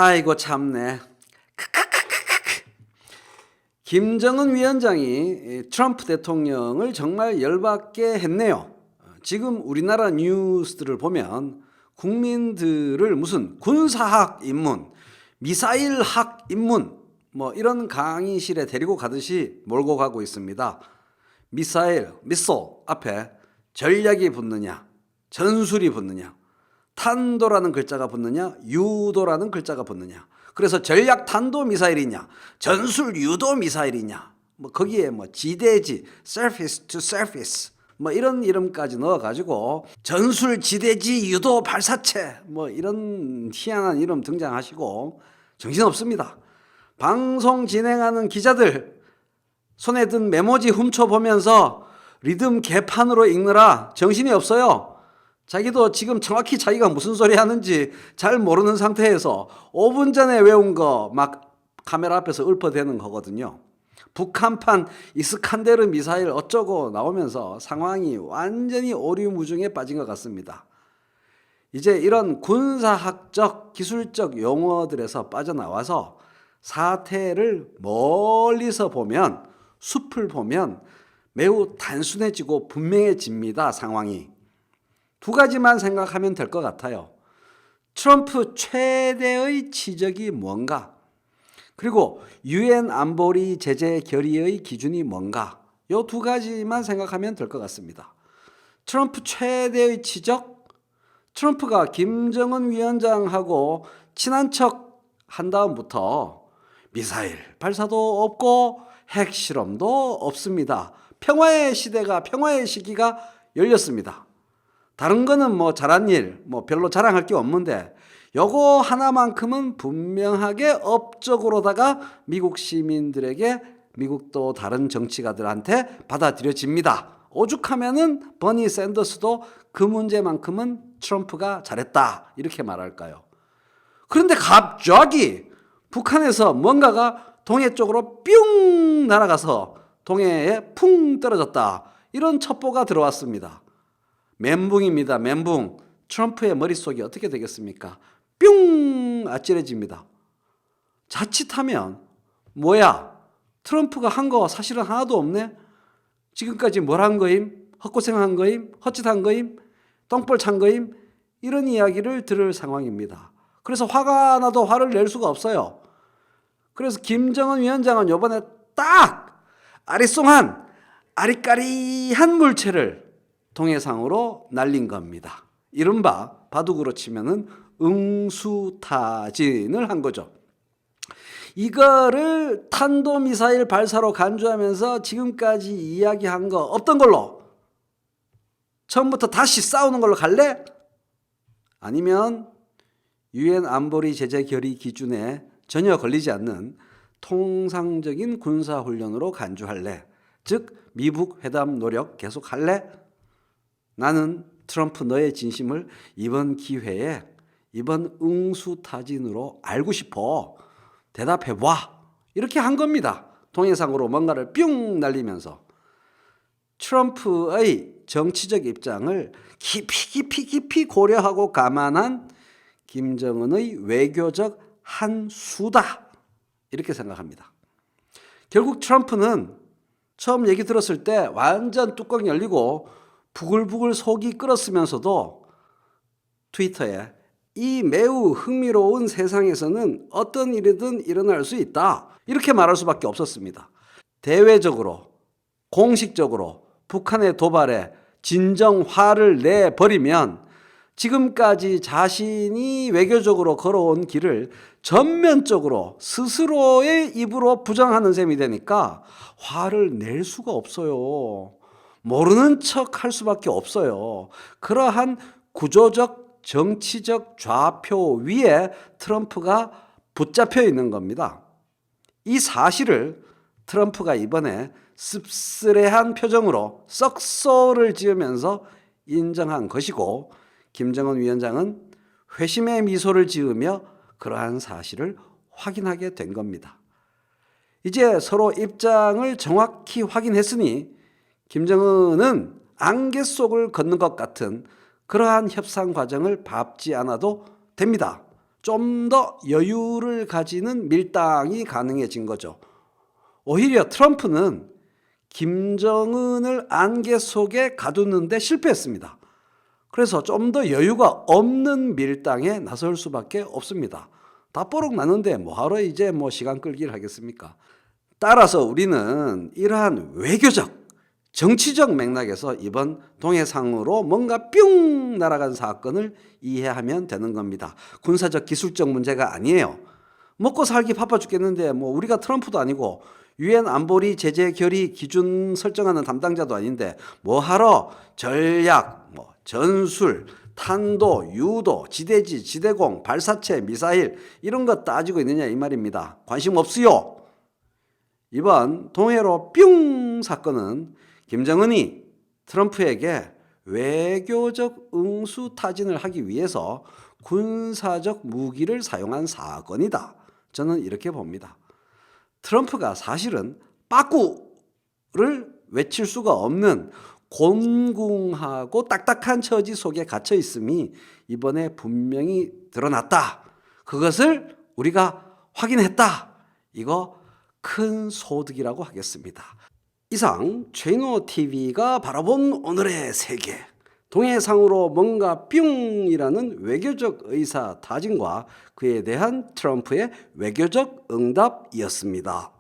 아이고 참네. 김정은 위원장이 트럼프 대통령을 정말 열받게 했네요. 지금 우리나라 뉴스들을 보면 국민들을 무슨 군사학 입문, 미사일학 입문 뭐 이런 강의실에 데리고 가듯이 몰고 가고 있습니다. 미사일 앞에 전략이 붙느냐, 전술이 붙느냐, 탄도라는 글자가 붙느냐, 유도라는 글자가 붙느냐. 그래서 전략 탄도 미사일이냐, 전술 유도 미사일이냐. 뭐 거기에 뭐 지대지, surface to surface 뭐 이런 이름까지 넣어가지고 전술 지대지 유도 발사체 뭐 이런 희한한 이름 등장하시고 정신없습니다. 방송 진행하는 기자들 손에 든 메모지 훔쳐보면서 리듬 개판으로 읽느라 정신이 없어요. 자기도 지금 정확히 자기가 무슨 소리 하는지 잘 모르는 상태에서 5분 전에 외운 거 막 카메라 앞에서 읊어대는 거거든요. 북한판 이스칸데르 미사일 어쩌고 나오면서 상황이 완전히 오류무중에 빠진 것 같습니다. 이제 이런 군사학적 기술적 용어들에서 빠져나와서 사태를 멀리서 보면, 숲을 보면 매우 단순해지고 분명해집니다. 상황이. 두 가지만 생각하면 될 것 같아요. 트럼프 최대의 치적이 뭔가, 그리고 유엔 안보리 제재 결의의 기준이 뭔가, 이 두 가지만 생각하면 될 것 같습니다. 트럼프 최대의 치적, 트럼프가 김정은 위원장하고 친한 척 한 다음부터 미사일 발사도 없고 핵실험도 없습니다. 평화의 시대가, 평화의 시기가 열렸습니다. 다른 거는 뭐 잘한 일, 뭐 별로 자랑할 게 없는데 요거 하나만큼은 분명하게 업적으로다가 미국 시민들에게, 미국도 다른 정치가들한테 받아들여집니다. 오죽하면은 버니 샌더스도 그 문제만큼은 트럼프가 잘했다 이렇게 말할까요? 그런데 갑자기 북한에서 뭔가가 동해 쪽으로 뿅 날아가서 동해에 풍 떨어졌다, 이런 첩보가 들어왔습니다. 멘붕입니다. 멘붕. 트럼프의 머릿속이 어떻게 되겠습니까? 뿅 아찔해집니다. 자칫하면 뭐야, 트럼프가 한 거 사실은 하나도 없네? 지금까지 뭘 한 거임? 헛고생한 거임? 헛짓한 거임? 똥볼 찬 거임? 이런 이야기를 들을 상황입니다. 그래서 화가 나도 화를 낼 수가 없어요. 그래서 김정은 위원장은 이번에 딱 아리송한 아리까리한 물체를 동해상으로 날린 겁니다. 이른바 바둑으로 치면은 응수타진을 한 거죠. 이거를 탄도미사일 발사로 간주하면서 지금까지 이야기한 거 없던 걸로, 처음부터 다시 싸우는 걸로 갈래? 아니면 유엔 안보리 제재 결의 기준에 전혀 걸리지 않는 통상적인 군사훈련으로 간주할래? 즉 미북 회담 노력 계속할래? 나는 트럼프 너의 진심을 이번 기회에, 이번 응수타진으로 알고 싶어. 대답해봐. 이렇게 한 겁니다. 동해상으로 뭔가를 뿅 날리면서. 트럼프의 정치적 입장을 깊이 고려하고 감안한 김정은의 외교적 한 수다, 이렇게 생각합니다. 결국 트럼프는 처음 얘기 들었을 때 완전 뚜껑 열리고 부글부글 속이 끓었으면서도 트위터에 이 매우 흥미로운 세상에서는 어떤 일이든 일어날 수 있다, 이렇게 말할 수밖에 없었습니다. 대외적으로, 공식적으로 북한의 도발에 진정 화를 내버리면 지금까지 자신이 외교적으로 걸어온 길을 전면적으로 스스로의 입으로 부정하는 셈이 되니까 화를 낼 수가 없어요. 모르는 척 할 수밖에 없어요. 그러한 구조적 정치적 좌표 위에 트럼프가 붙잡혀 있는 겁니다. 이 사실을 트럼프가 이번에 씁쓸해한 표정으로 썩소를 지으면서 인정한 것이고, 김정은 위원장은 회심의 미소를 지으며 그러한 사실을 확인하게 된 겁니다. 이제 서로 입장을 정확히 확인했으니 김정은은 안개 속을 걷는 것 같은 그러한 협상 과정을 밟지 않아도 됩니다. 좀 더 여유를 가지는 밀당이 가능해진 거죠. 오히려 트럼프는 김정은을 안개 속에 가두는데 실패했습니다. 그래서 좀 더 여유가 없는 밀당에 나설 수밖에 없습니다. 다 뽀록 나는데 뭐하러 이제 시간 끌기를 하겠습니까? 따라서 우리는 이러한 외교적, 정치적 맥락에서 이번 동해상으로 뭔가 뿅 날아간 사건을 이해하면 되는 겁니다. 군사적 기술적 문제가 아니에요. 먹고 살기 바빠 죽겠는데 우리가 트럼프도 아니고 유엔 안보리 제재 결의 기준 설정하는 담당자도 아닌데 뭐하러 전략, 전술, 탄도, 유도, 지대지, 지대공, 발사체, 미사일 이런 거 따지고 있느냐 이 말입니다. 관심 없어요. 이번 동해로 뿅 사건은 김정은이 트럼프에게 외교적 응수타진을 하기 위해서 군사적 무기를 사용한 사건이다. 저는 이렇게 봅니다. 트럼프가 사실은 빠꾸를 외칠 수가 없는 곤궁하고 딱딱한 처지 속에 갇혀 있음이 이번에 분명히 드러났다. 그것을 우리가 확인했다. 이거 큰 소득이라고 하겠습니다. 이상 최인호TV가 바라본 오늘의 세계, 동해상으로 뭔가 뿅이라는 외교적 의사 타진과 그에 대한 트럼프의 외교적 응답이었습니다.